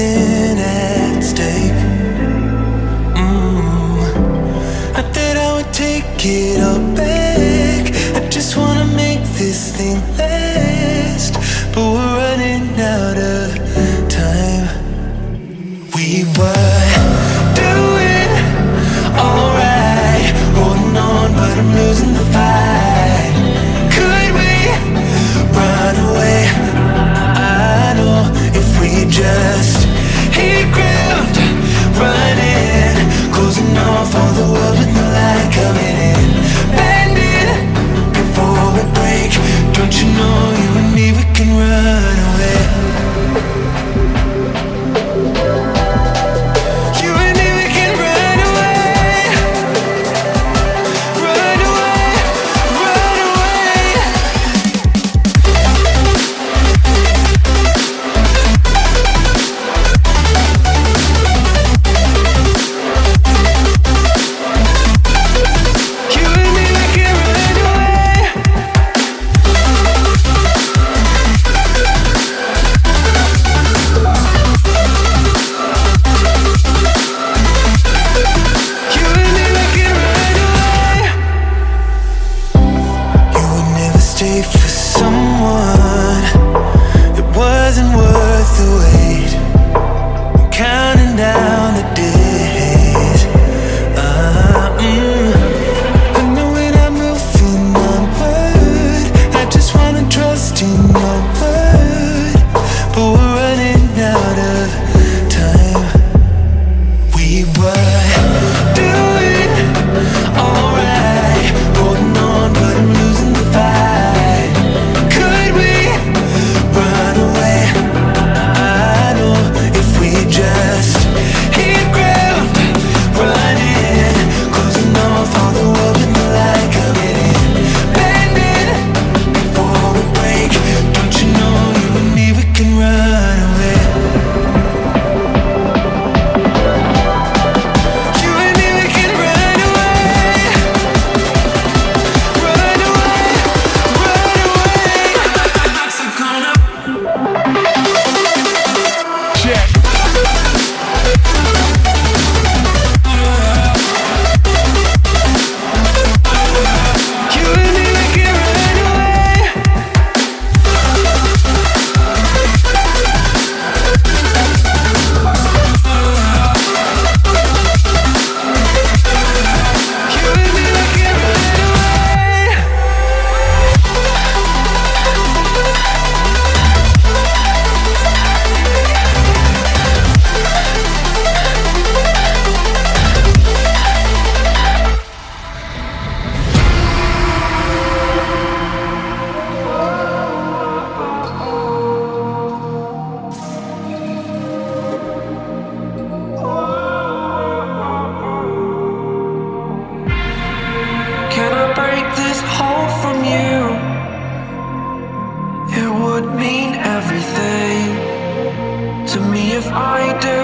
something at stake. Not that I would take it all back. I just wanna make this thing last, but we're running out of time. We were doing alright, holding on, but I'm losing the fight. Could we run away? I know if we just hit ground, running, closing off all the world with no light coming in, bending before we break. Don't you know you and me, we can run away. You and me, we can run away. Run away, run away. You and me, we can run away. You and me, we can run away. You would never stay for someone that wasn't worth the wait. I'm counting down the days. I know when I'm moving onward, I just wanna trust in your word, but we're running out of time. We were doing alright, holding on, but I'm losing the fight. Could we run away? I know if we just hit ground, running, closing off all the world with the light coming in, bending before we break. Don't you know you and me, we can run away. You and me, we can run away. Run away, run away. So gonna check. You and me, we can run away. You and me, we can run away. Can I break this hold from you? It would mean everything to me if I do.